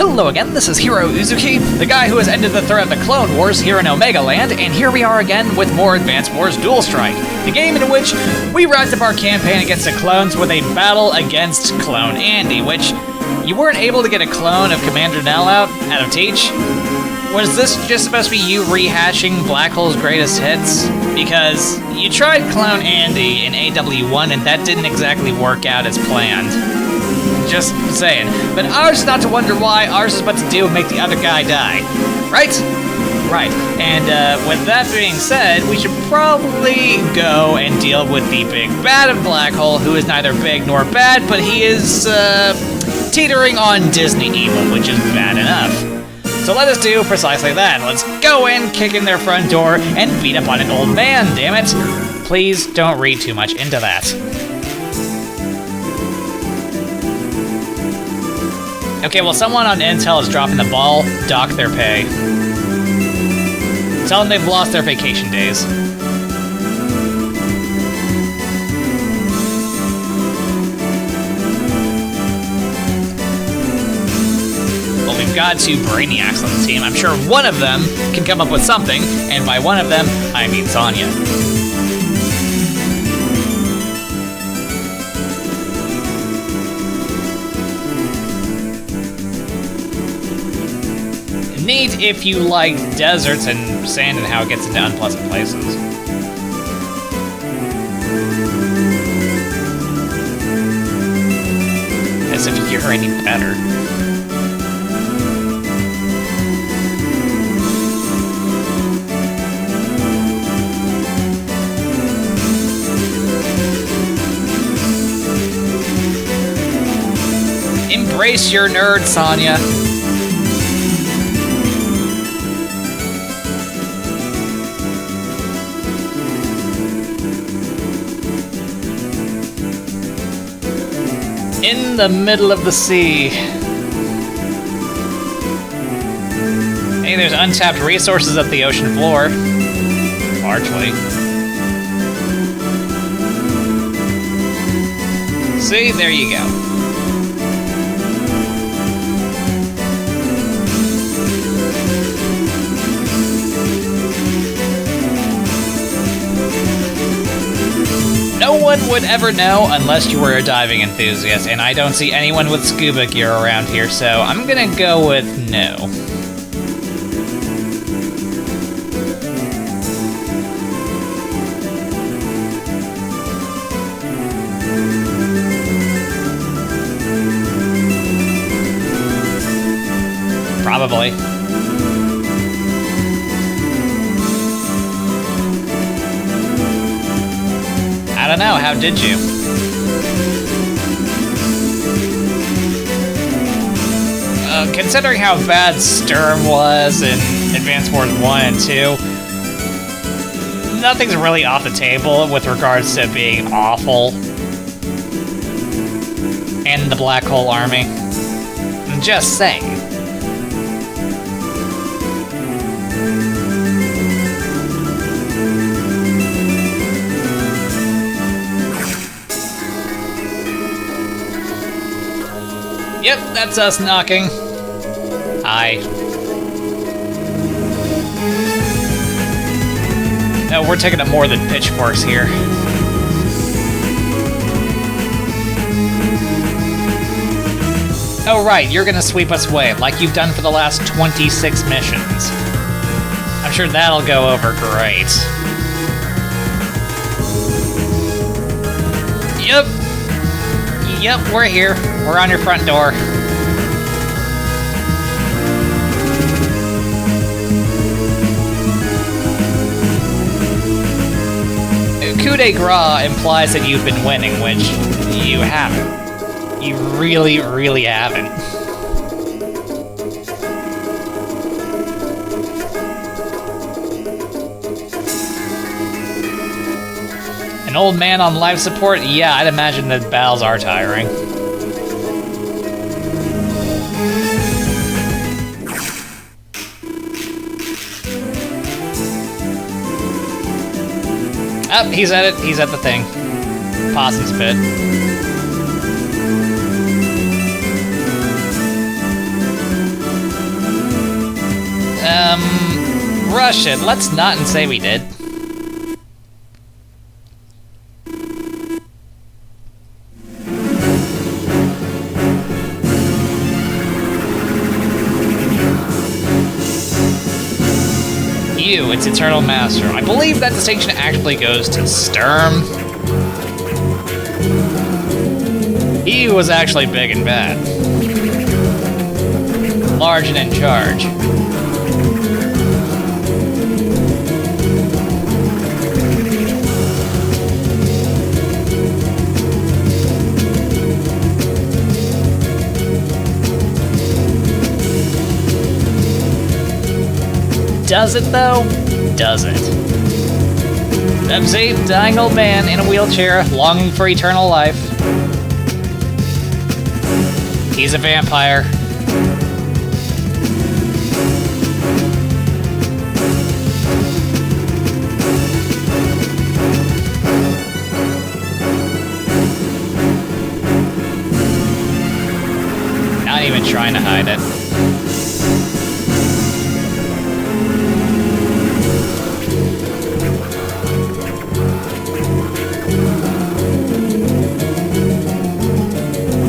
Hello again, this is Heero Uzuki, the guy who has ended the threat of the Clone Wars here in Omega Land, and here we are again with more Advance Wars Dual Strike, the game in which we wrapped up our campaign against the clones with a battle against Clone Andy, which you weren't able to get a clone of Commander Nell out of Teach. Was this just supposed to be you rehashing Black Hole's greatest hits? Because you tried Clone Andy in AW1 and that didn't exactly work out as planned. Just saying. But ours is not to wonder why, ours is but to do and make the other guy die. Right? Right. And with that being said, we should probably go and deal with the big bad of Black Hole, who is neither big nor bad, but he is teetering on Disney evil, which is bad enough. So let us do precisely that. Let's go in, kick in their front door, and beat up on an old man, damn it. Please don't read too much into that. Okay, well, someone on Intel is dropping the ball. Dock their pay. Tell them they've lost their vacation days. Well, we've got two brainiacs on the team. I'm sure one of them can come up with something, and by one of them, I mean Sonya. Neat if you like deserts and sand and how it gets into unpleasant places. As if you're any better. Embrace your nerd, Sonya. In the middle of the sea. Hey, there's untapped resources at the ocean floor. Largely. See, there you go. No one would ever know unless you were a diving enthusiast, and I don't see anyone with scuba gear around here, so I'm gonna go with no. Probably. I don't know, how did you? Considering how bad Sturm was in Advance Wars 1 and 2, nothing's really off the table with regards to being awful. And the Black Hole Army. I'm just saying. Yep, that's us knocking. Hi. No, we're taking up more than pitchforks here. Oh right, you're gonna sweep us away, like you've done for the last 26 missions. I'm sure that'll go over great. Yep, we're here. We're on your front door. Coup de grace implies that you've been winning, which you haven't. You really, really haven't. An old man on life support? Yeah, I'd imagine that battles are tiring. Oh, he's at it. He's at the thing. Possum's pit. shit, let's not and say we did. You, its Eternal Master. I believe that distinction actually goes to Sturm. He was actually big and bad. Large and in charge. Does it, though? Does it? MC, dying old man in a wheelchair, longing for eternal life. He's a vampire. Not even trying to hide it.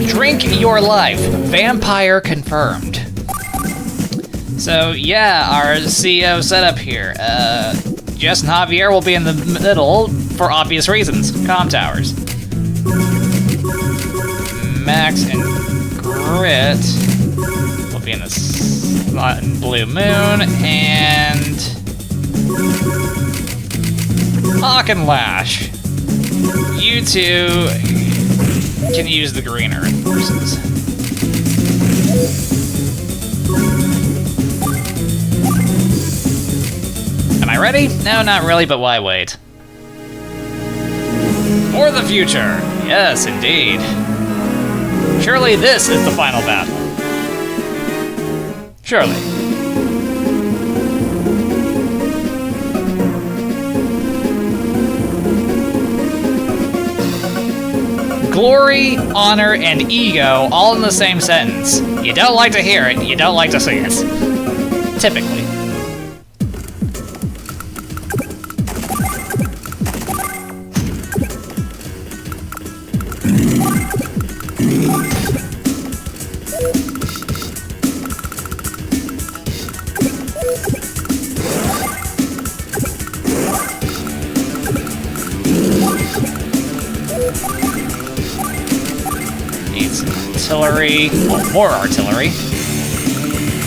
Drink your life. Vampire confirmed. So yeah, our CEO setup here. Jess and Javier will be in the middle for obvious reasons. Comm towers. Max and Grit will be in the slot in Blue Moon, and Hawke and Lash. You two can use the green earth forces. Am I ready? No, not really, but why wait? For the future! Yes, indeed. Surely this is the final battle. Surely. Glory, honor, and ego all in the same sentence. You don't like to hear it, you don't like to see it. Typically. Artillery, well, more artillery.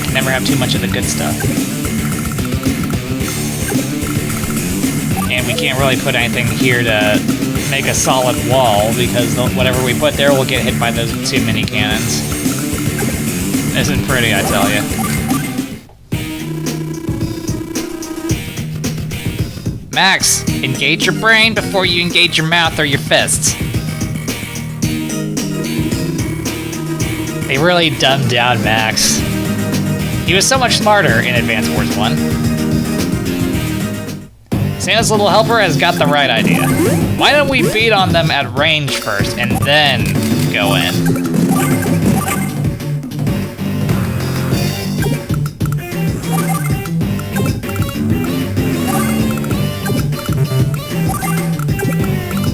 Can never have too much of the good stuff. And we can't really put anything here to make a solid wall, because whatever we put there will get hit by those two mini cannons. Isn't pretty, I tell you. Max, engage your brain before you engage your mouth or your fists. They really dumbed down Max. He was so much smarter in Advance Wars 1. Santa's little helper has got the right idea. Why don't we beat on them at range first, and then go in?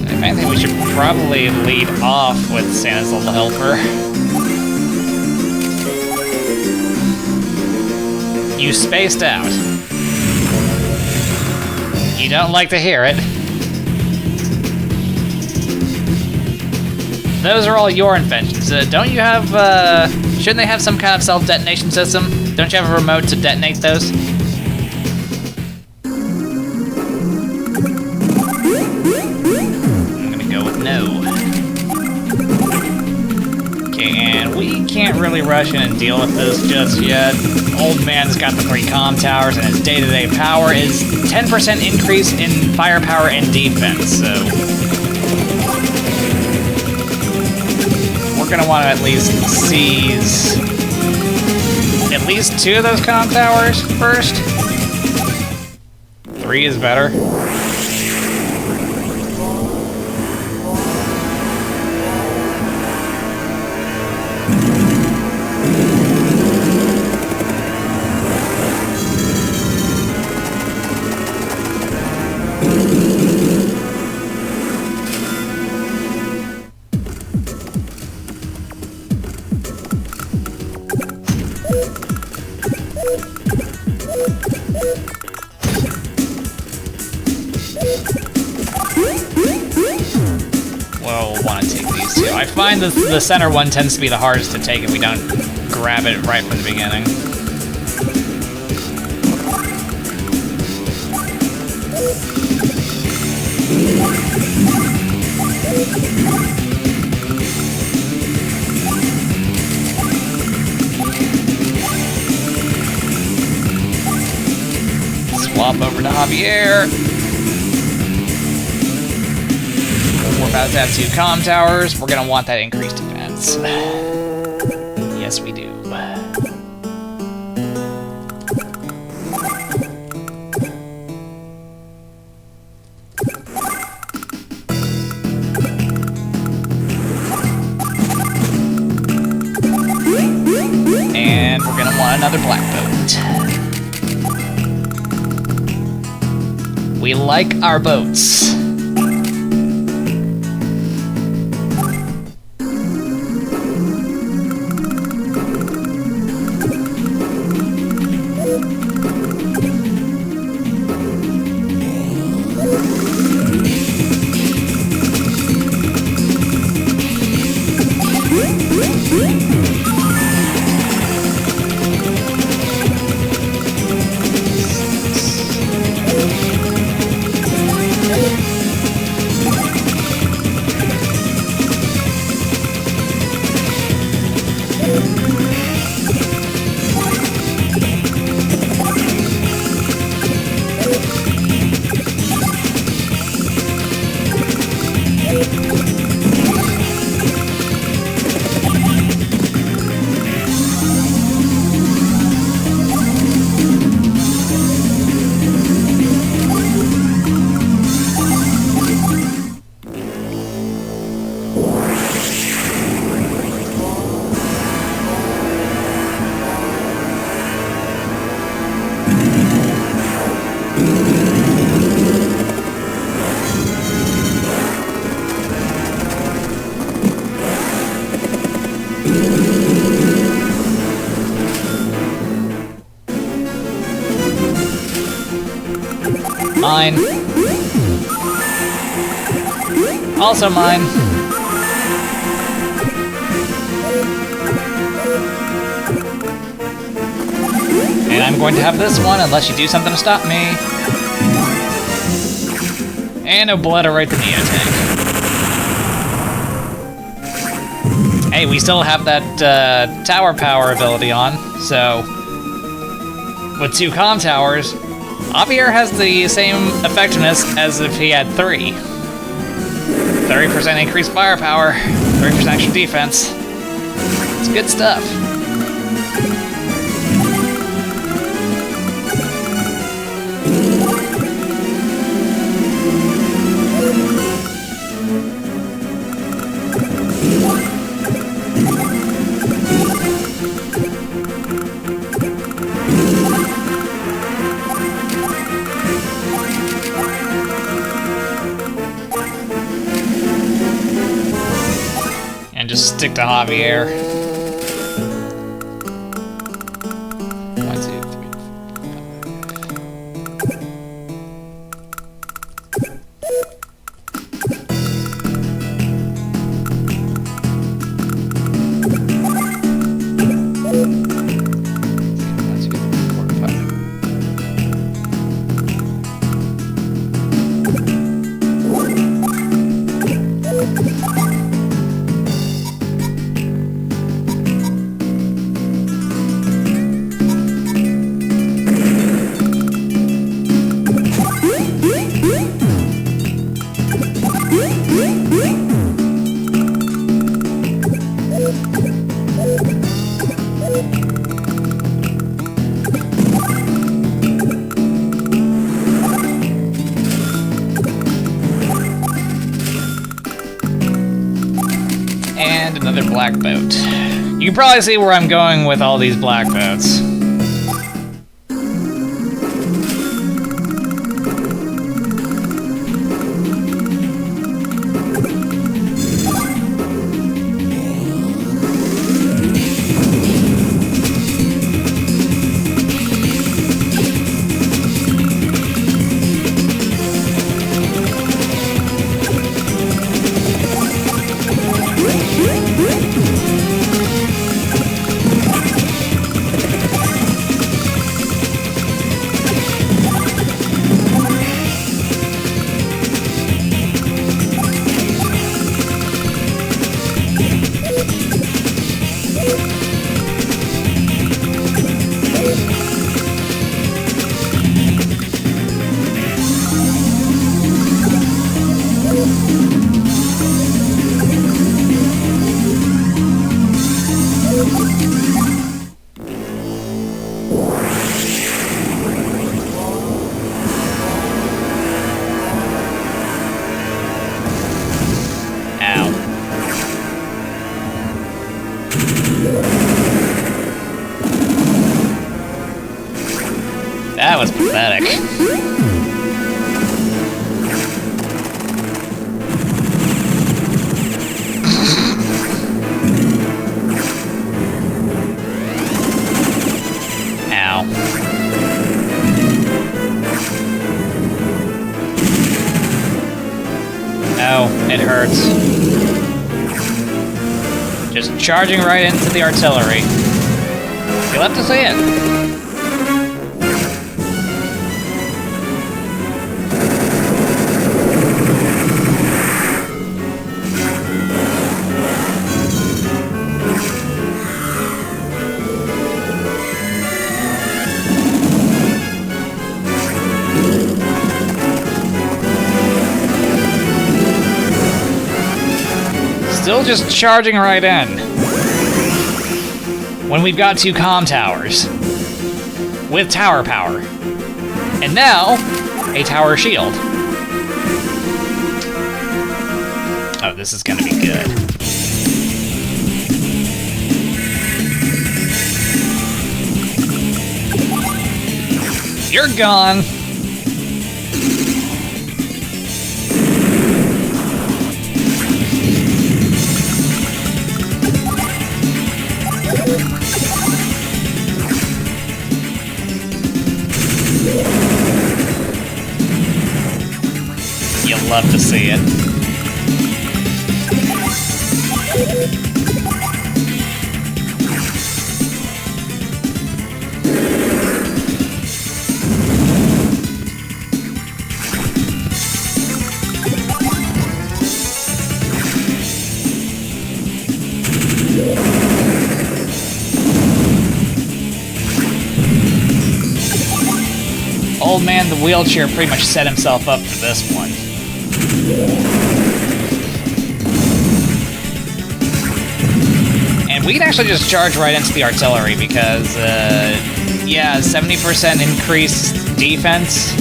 If anything, we should probably lead off with Santa's little helper. You spaced out. You don't like to hear it. Those are all your inventions. Don't you have, shouldn't they have some kind of self-detonation system? Don't you have a remote to detonate those? I'm gonna go with no. Okay, and we can't really rush in and deal with this just yet. Old man's got the 3 comm towers, and his day-to-day power is 10% increase in firepower and defense, so we're gonna want to at least seize at least 2 of those comm towers first. 3 is better. We'll want to take these two. I find that the center one tends to be the hardest to take if we don't grab it right from the beginning. Swap over to Javier. We're about to have 2 comm towers. We're gonna want that increased defense. Yes, we do. And we're gonna want another black boat. We like our boats. Mine. Also mine. And I'm going to have this one unless you do something to stop me. And obliterate the Neo tank. Hey, we still have that tower power ability on, so with 2 comm towers, Javier has the same effectiveness as if he had 3. 30% increased firepower, 30% extra defense. It's good stuff. Just stick to Javier. 1, 2, And another black boat. You can probably see where I'm going with all these black boats. That was pathetic. Ow. Oh, it hurts. Just charging right into the artillery. You'll have to see it. Still just charging right in. When we've got 2 comm towers. With tower power. And now, a tower shield. Oh, this is gonna be good. You're gone. You'll love to see it. Old man, the wheelchair pretty much set himself up for this one. And we can actually just charge right into the artillery because, yeah, 70% increased defense,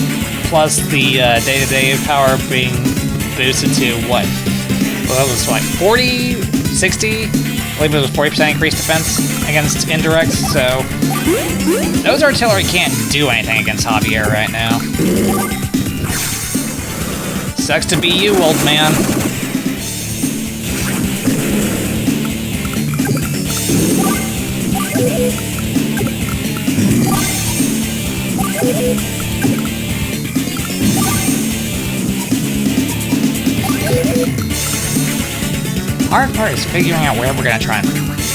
plus the day-to-day power being boosted to what? Well, that was like 40, 60? I believe it was 40% increased defense against indirects, so those artillery can't do anything against Javier right now. Sucks to be you, old man. Hard part is figuring out where we're gonna try and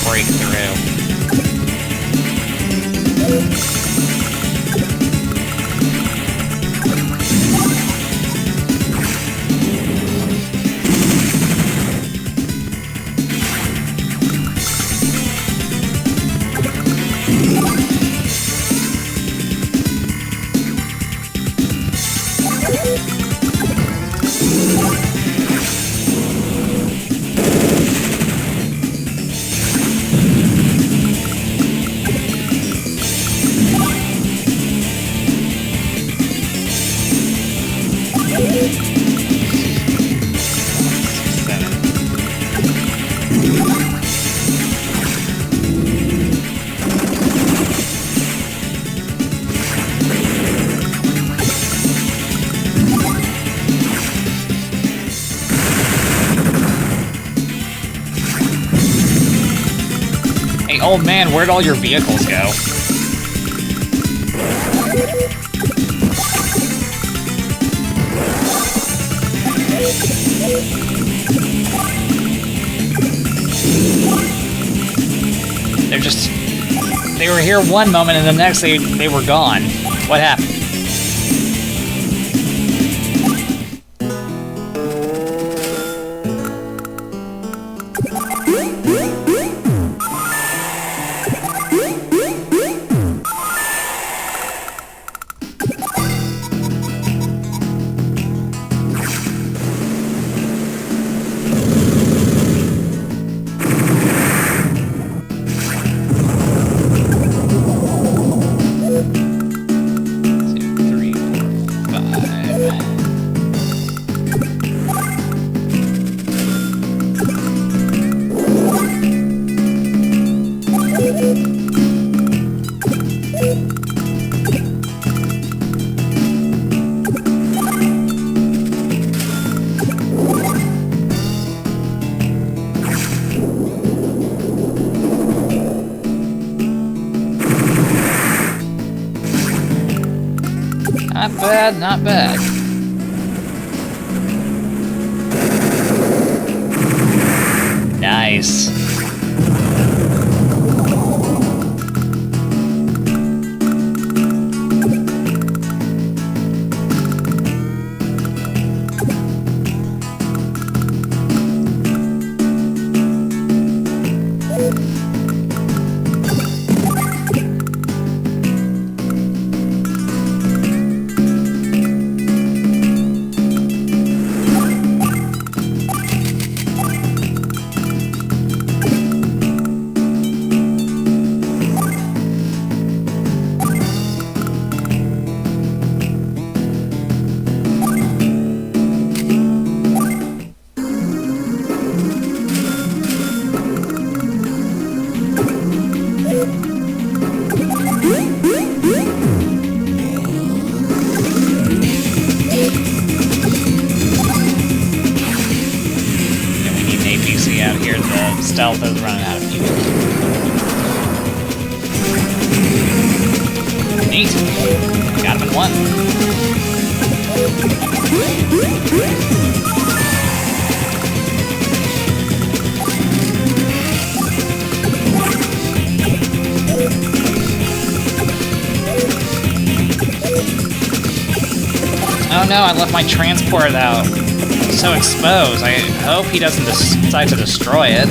break through. Old man, where'd all your vehicles go? They were here one moment and the next they were gone. What happened? Not bad, not bad. Nice. Stealth is running out of fuel. Neat. Got him in one. Oh no, I left my transport out. So exposed. I hope he doesn't decide to destroy it.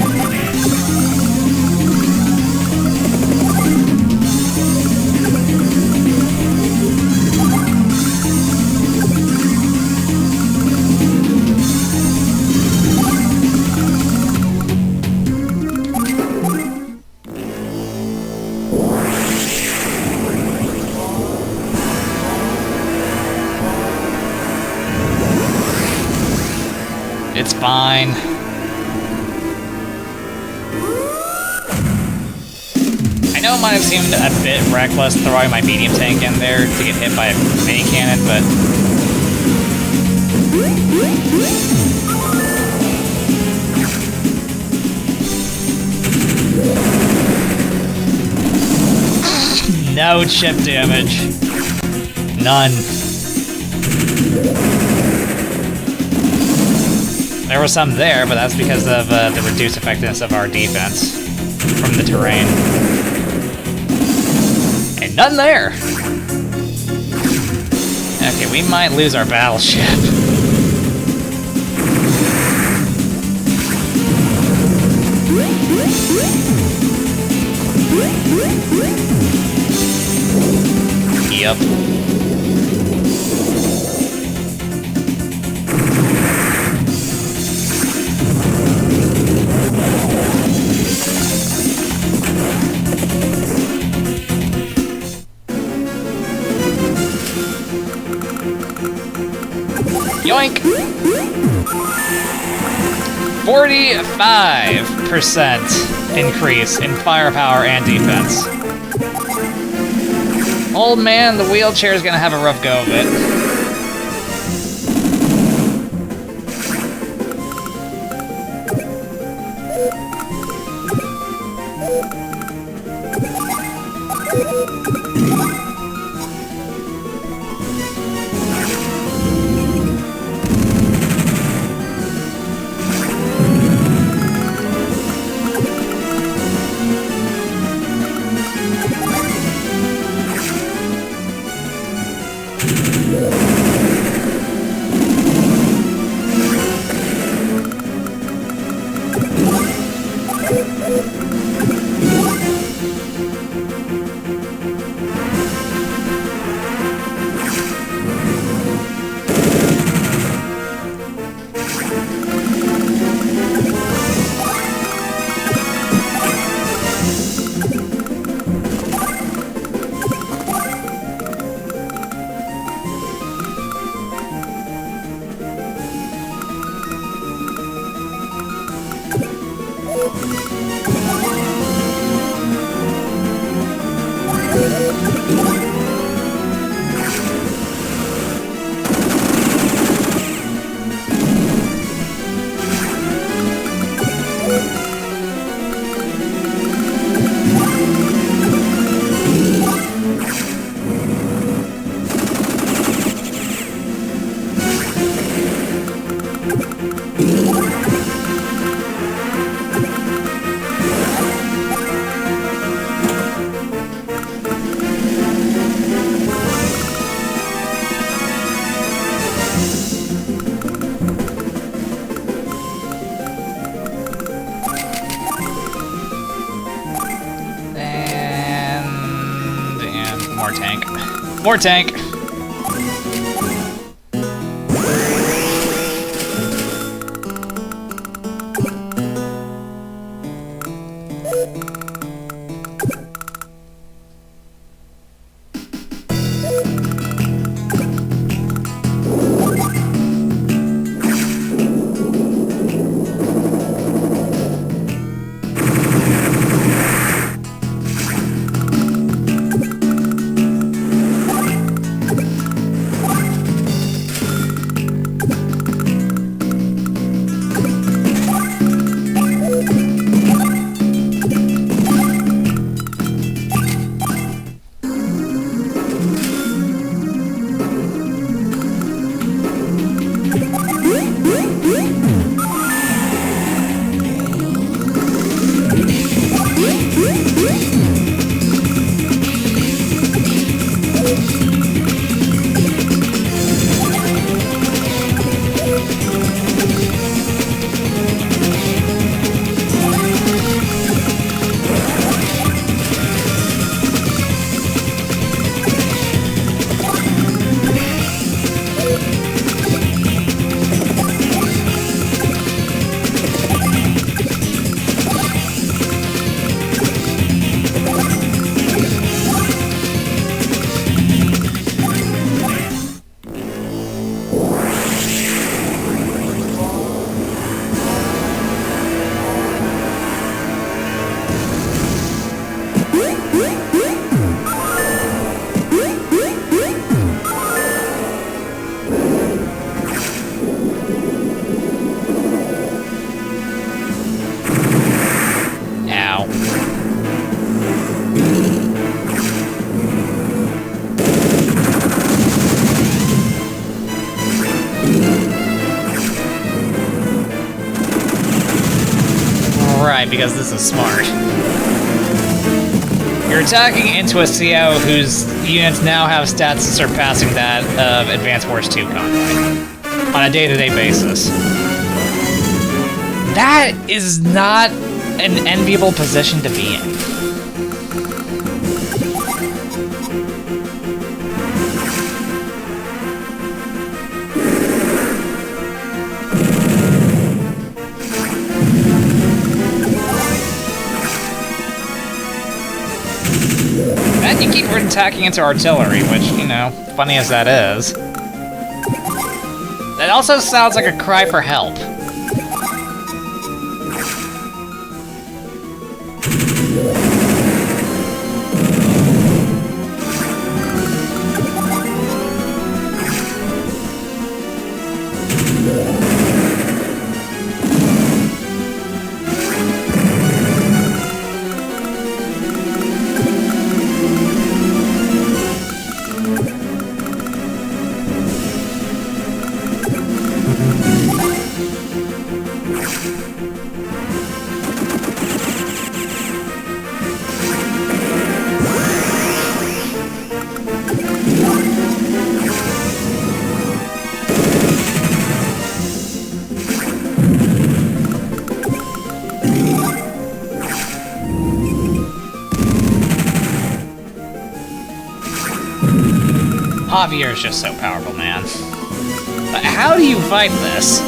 It's fine. I know it might have seemed a bit reckless throwing my medium tank in there to get hit by a mini cannon, but... No chip damage. None. There was some there, but that's because of the reduced effectiveness of our defense from the terrain. And none there! Okay, we might lose our battleship. Yep. Yoink! 45% increase in firepower and defense. Old man, the wheelchair is gonna have a rough go of it. More tank. More tank! Right, because this is smart. You're attacking into a CO whose units now have stats surpassing that of Advanced Wars 2 convoy on a day-to-day basis. That is not an enviable position to be in. And you keep attacking into artillery, which, you know, funny as that is. That also sounds like a cry for help. Javier is just so powerful, man. But how do you fight this?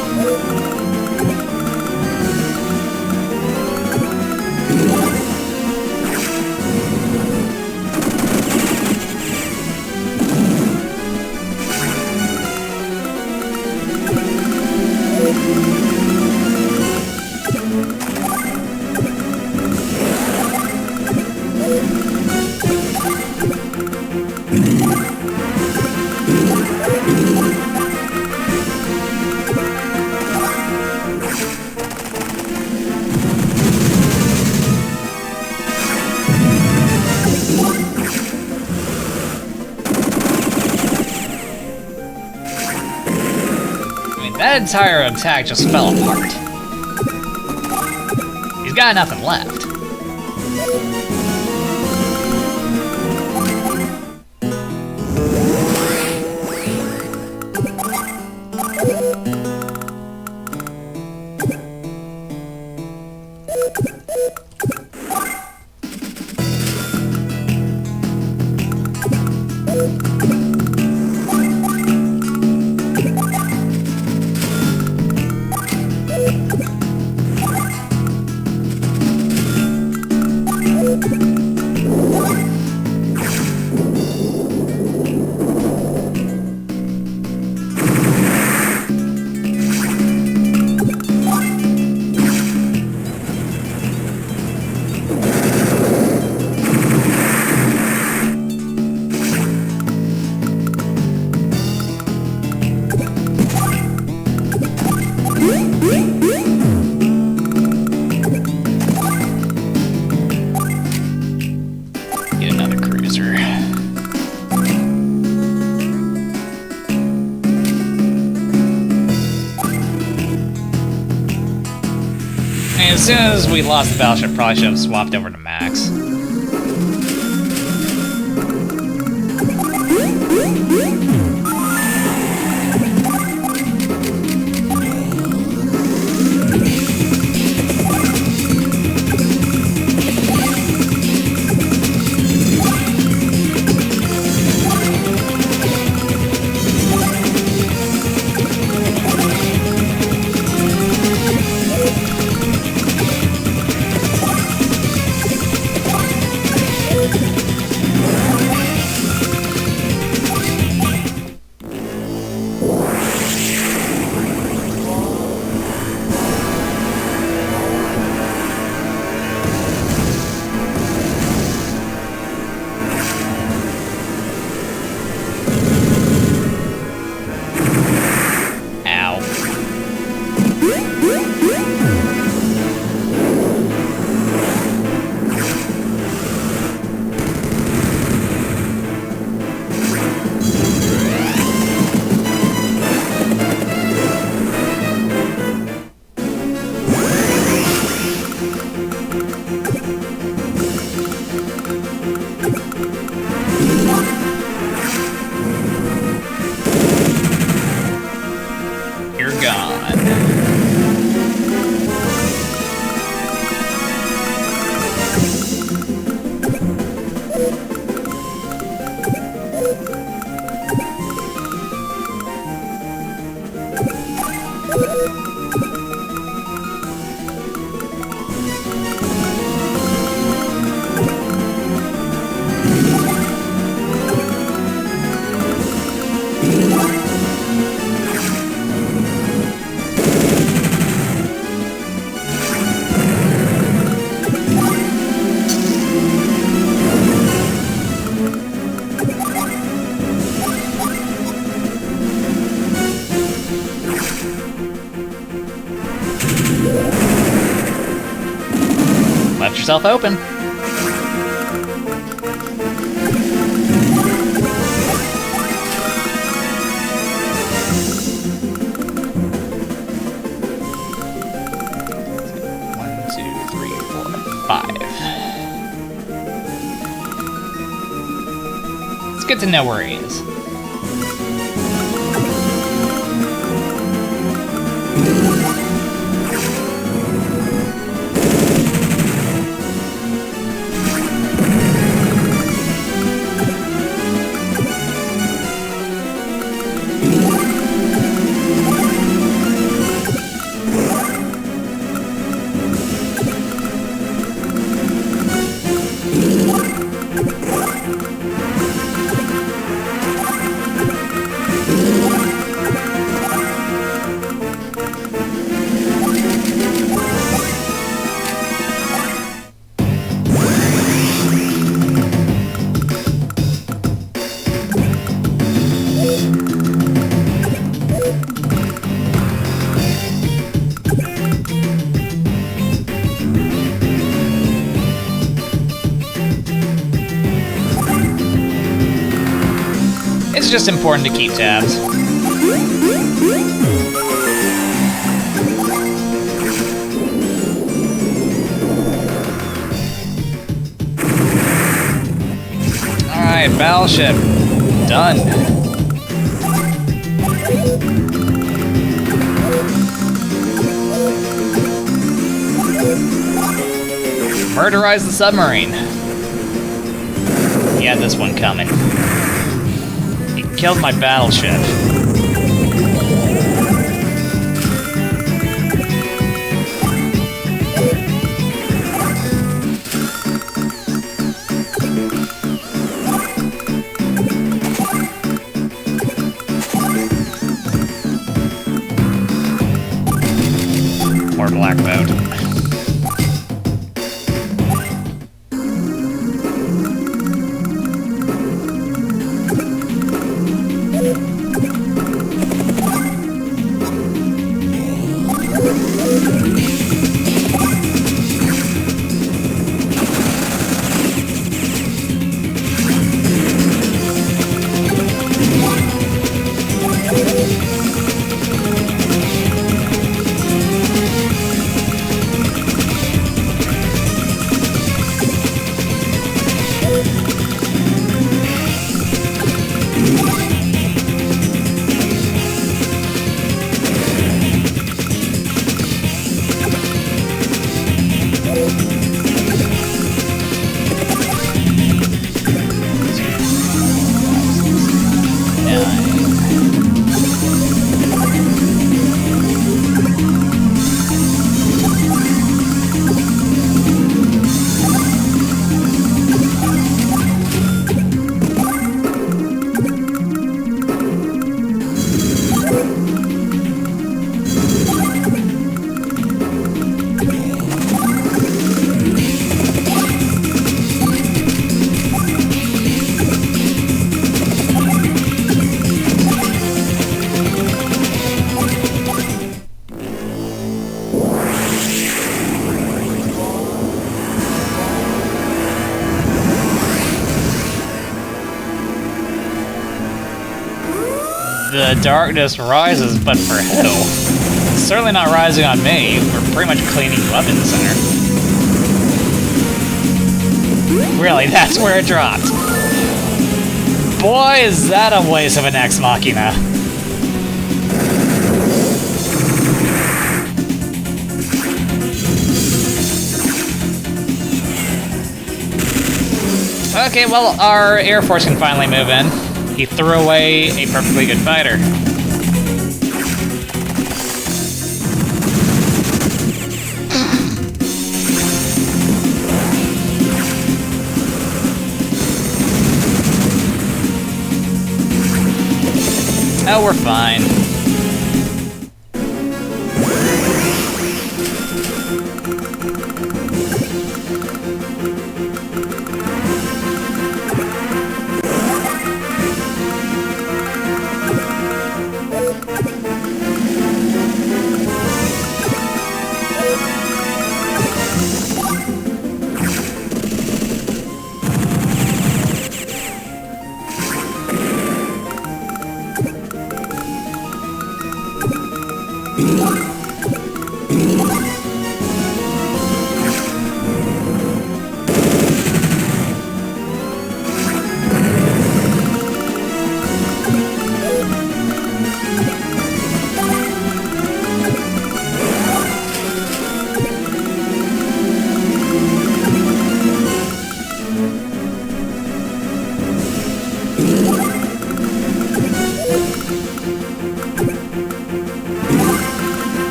That entire attack just fell apart. He's got nothing left. as soon as we lost the battleship, probably should have swapped over to Max. Left yourself open. Good to know where he is. It's just important to keep tabs. Alright, battleship. Done. Murderize the submarine. He had this one coming. He killed my battleship. More black boat. The darkness rises, but for who? It's certainly not rising on me. We're pretty much cleaning you up in the center. Really, that's where it dropped. Boy, is that a waste of an Ex Machina. Okay, well, our Air Force can finally move in. He threw away a perfectly good fighter. Oh, we're fine.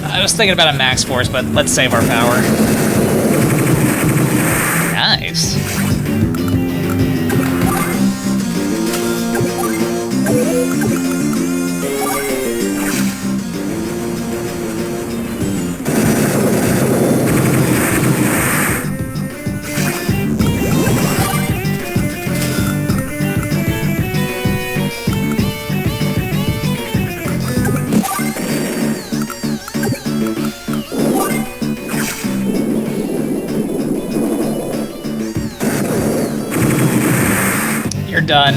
I was thinking about a max force, but let's save our power. Nice. You're done.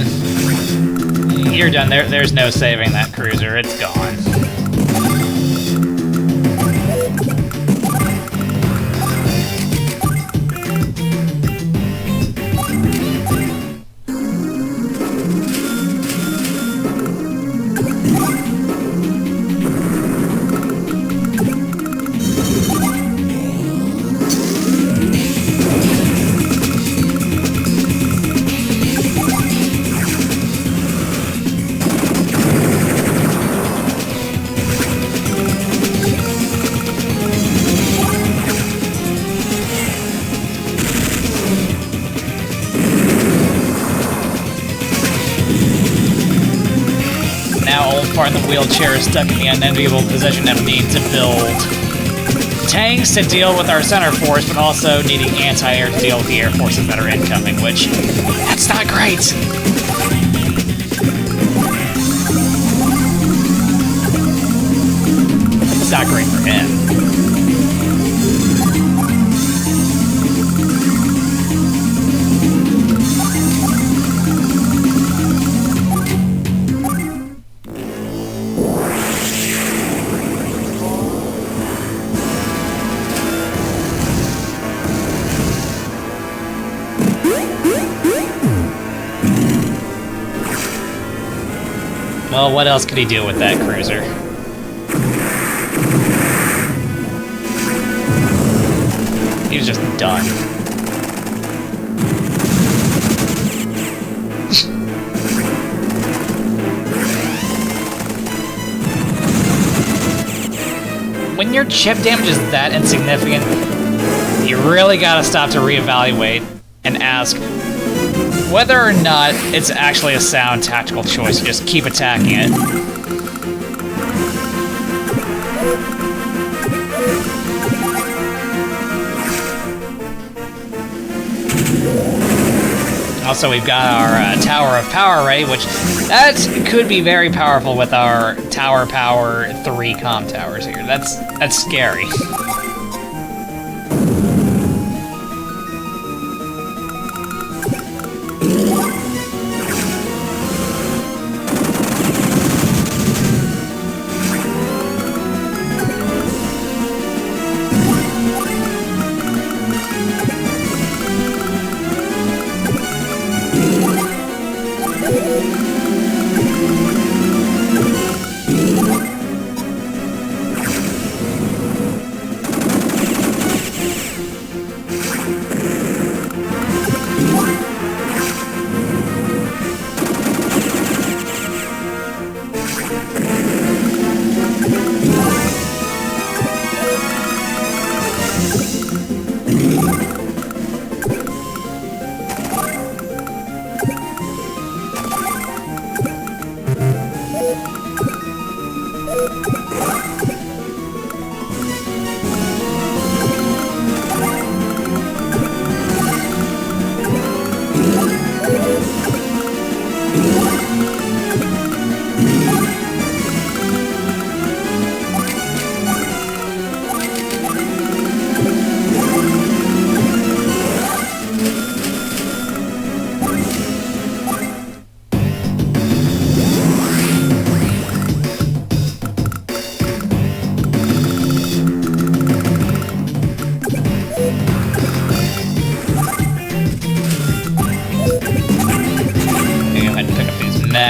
You're done. There's no saving that cruiser. It's gone. In the wheelchair is stuck in the unenviable position of needing to build tanks to deal with our center force, but also needing anti-air to deal with the air forces that are incoming, which, that's not great! It's not great for him. Well, what else could he do with that cruiser? he's just done. When your chip damage is that insignificant, you really gotta stop to reevaluate and ask whether or not it's actually a sound tactical choice to just keep attacking it. Also, we've got our Tower of Power Ray, which that could be very powerful with our Tower Power 3 comm towers here. That's scary.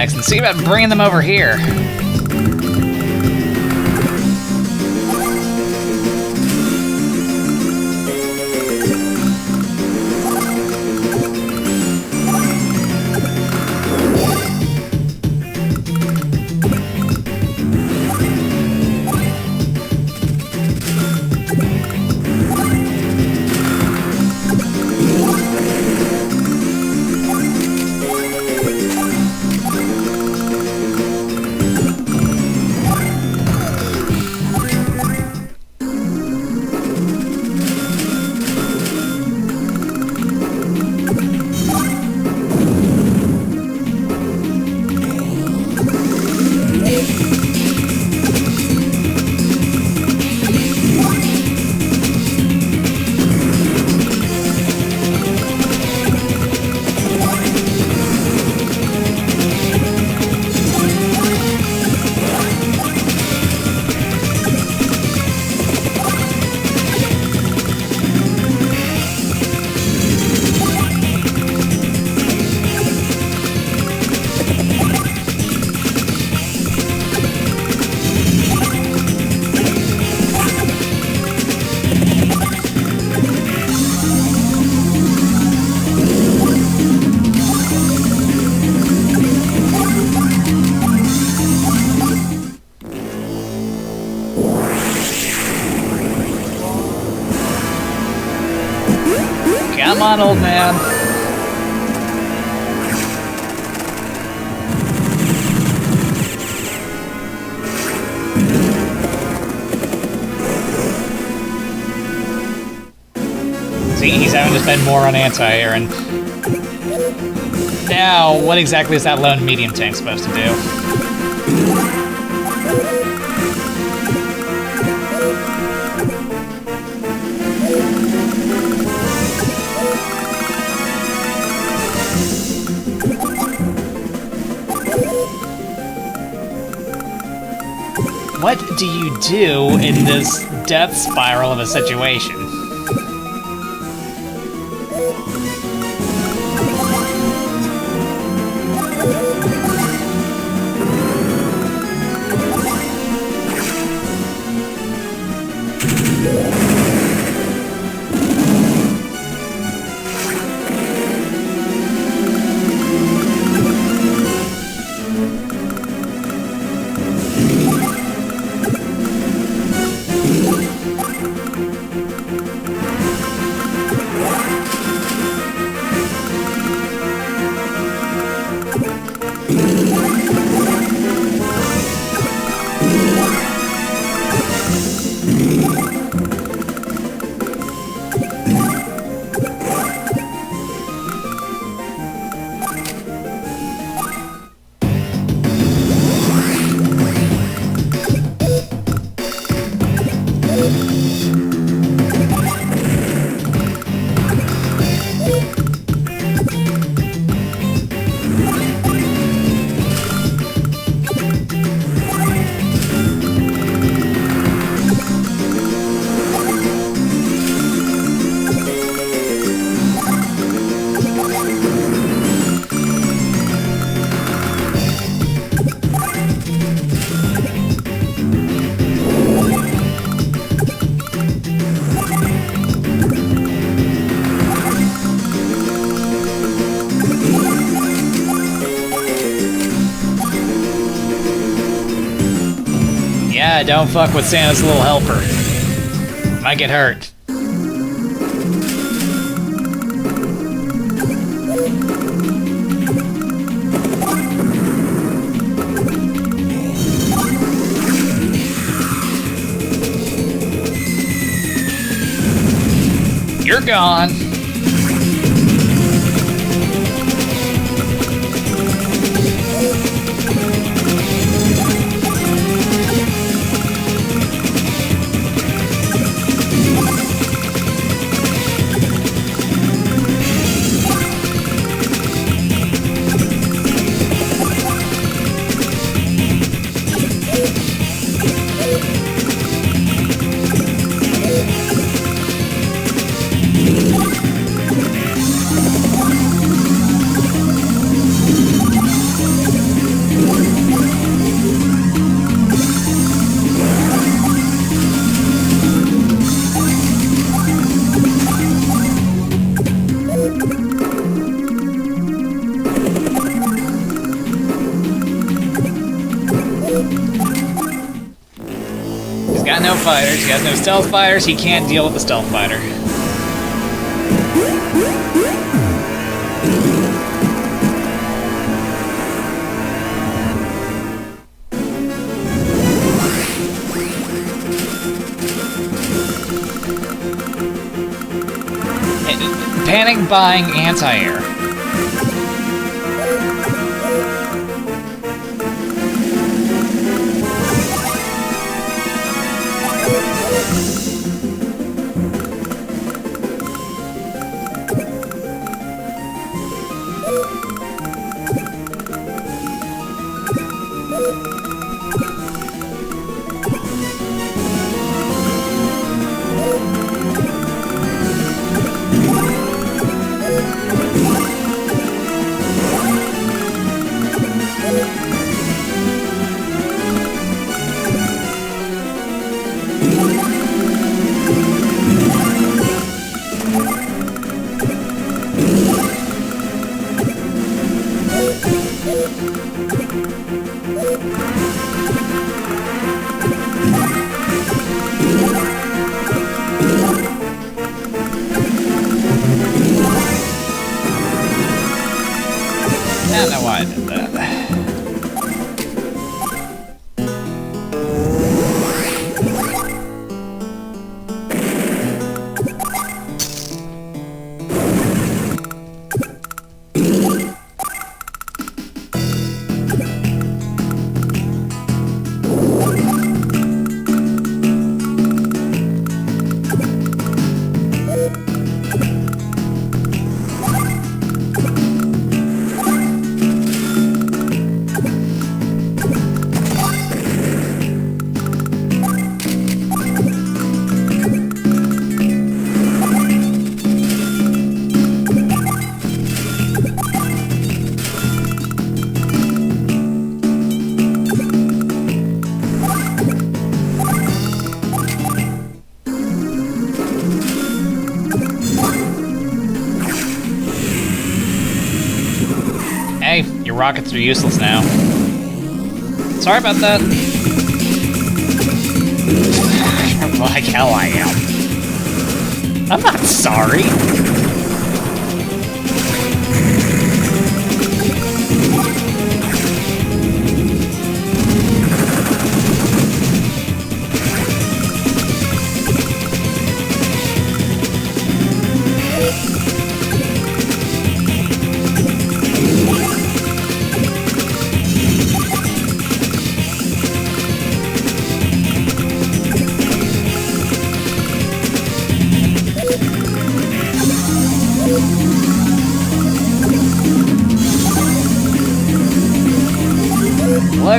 And see about bringing them over here. Come on, old man. See, he's having to spend more on anti-air, and now, what exactly is that lone medium tank supposed to do? What do you do in this death spiral of a situation? Yeah, don't fuck with Santa's little helper. Might get hurt. You're gone. He's got no fighters, he has no stealth fighters, he can't deal with the stealth fighter. Panic buying anti-air. I don't know why I did that. Hey, your rockets are useless now. Sorry about that. Like hell I am. I'm not sorry.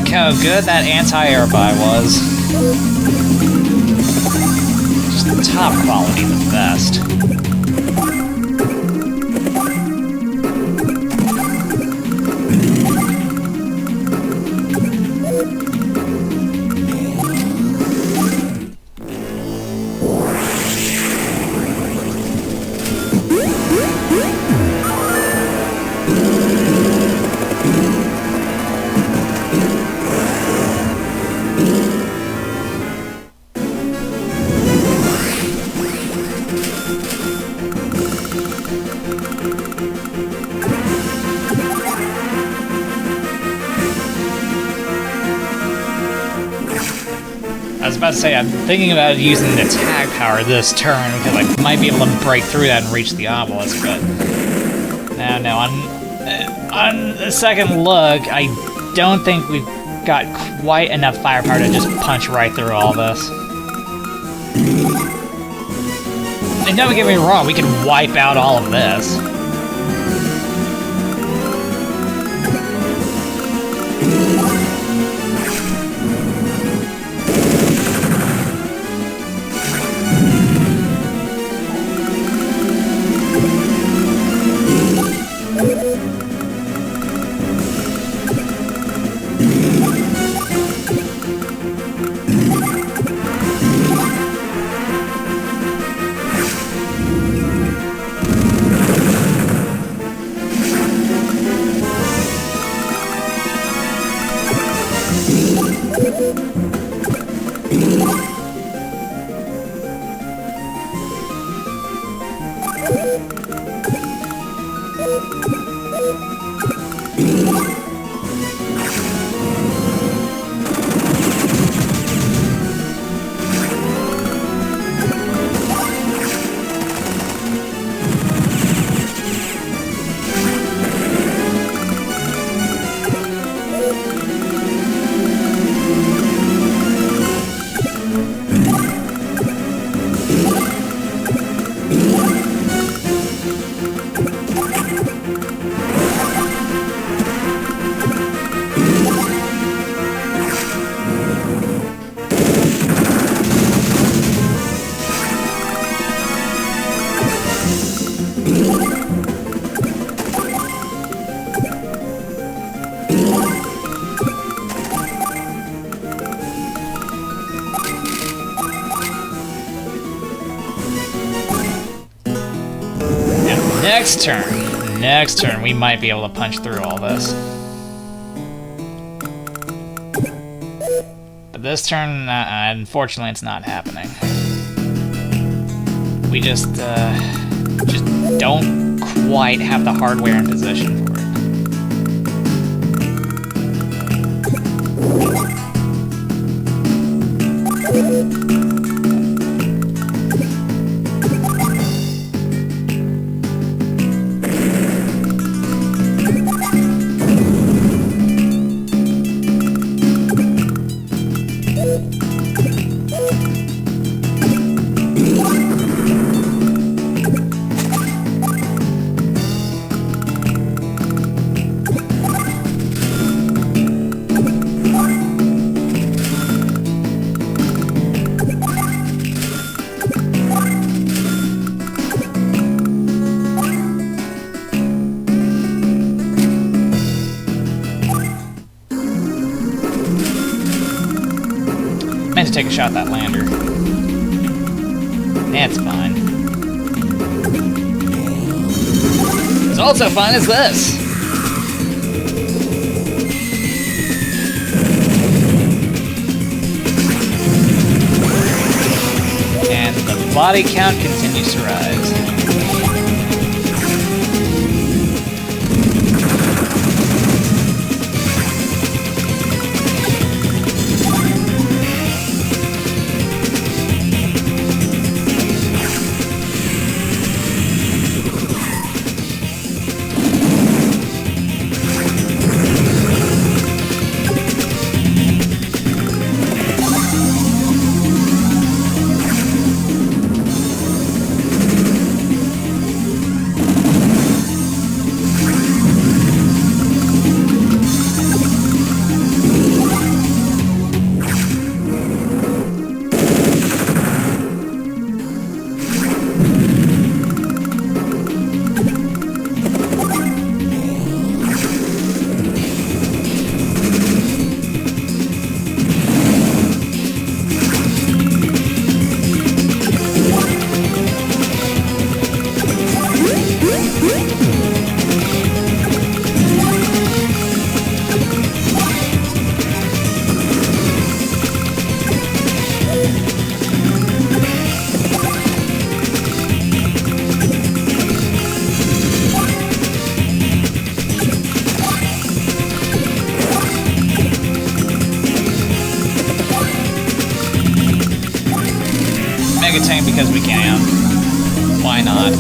look how good that anti-air buy was. Just top quality, the best. I was about to say, I'm thinking about using the tag power this turn, because I might be able to break through that and reach the obelisk, but... No, on the second look, I don't think we've got quite enough firepower to just punch right through all this. And don't get me wrong, we can wipe out all of this. Next turn, we might be able to punch through all this. But this turn, unfortunately, it's not happening. We just don't quite have the hardware in position for it. To take a shot at that lander. That's fine. It's also fine as this. And the body count continues to rise. tank because we can. Why not?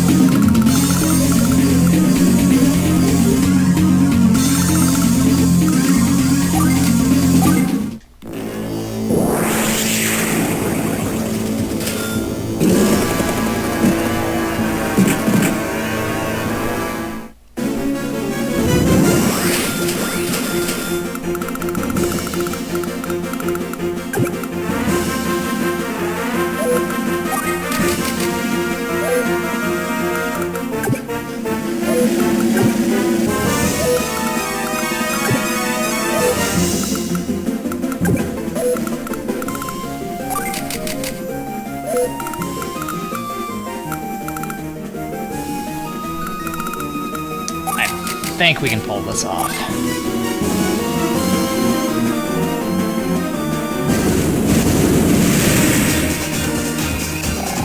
I think we can pull this off.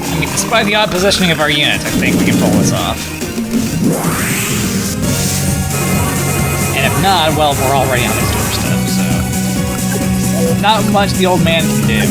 I mean, despite the odd positioning of our unit, I think we can pull this off. And if not, well, we're already on his doorstep, so... not much the old man can do.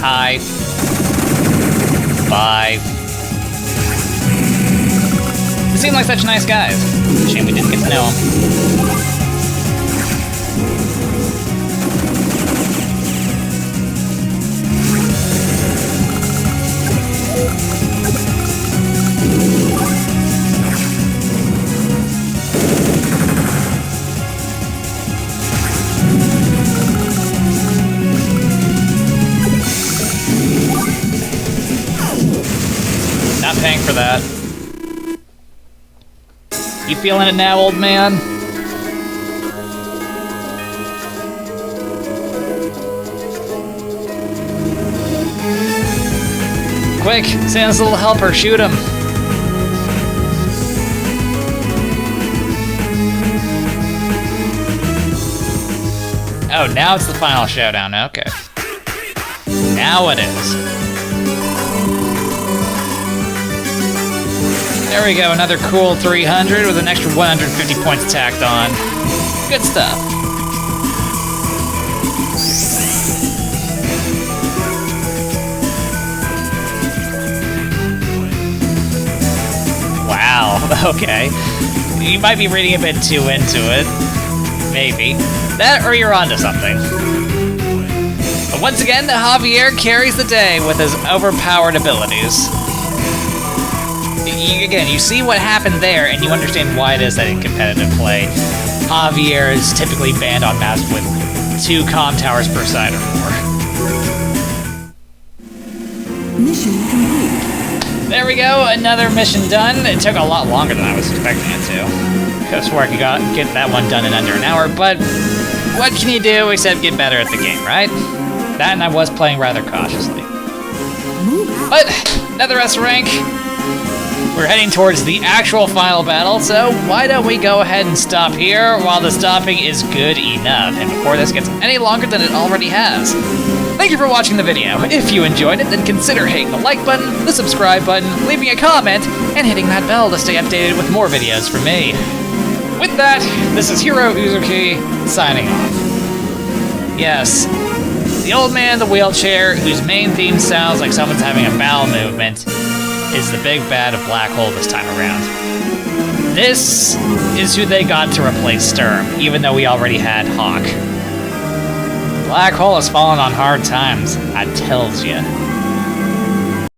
Hi. Bye. They seem like such nice guys. Shame we didn't get to know them. Not paying for that. You feeling it now, old man? Quick, send us a little helper, shoot him. Oh, now it's the final showdown, okay. Now it is. There we go, another cool 300 with an extra 150 points tacked on. Good stuff. Wow, okay. You might be reading a bit too into it. Maybe. That or you're onto something. But once again, Javier carries the day with his overpowered abilities. Again, you see what happened there, and you understand why it is that in competitive play, Javier is typically banned on maps with 2 comm towers per side or more. Mission complete. There we go, another mission done. It took a lot longer than I was expecting it to. Could have swore I could get that one done in under an hour, but what can you do except get better at the game, right? That and I was playing rather cautiously. But, another S rank. We're heading towards the actual final battle, so why don't we go ahead and stop here while the stopping is good enough, and before this gets any longer than it already has. Thank you for watching the video. If you enjoyed it, then consider hitting the like button, the subscribe button, leaving a comment, and hitting that bell to stay updated with more videos from me. With that, this is Heero Uzuki, signing off. Yes, the old man in the wheelchair, whose main theme sounds like someone's having a bowel movement, is the big bad of Black Hole this time around. This is who they got to replace Sturm, even though we already had Hawke. Black Hole has fallen on hard times, I tells ya.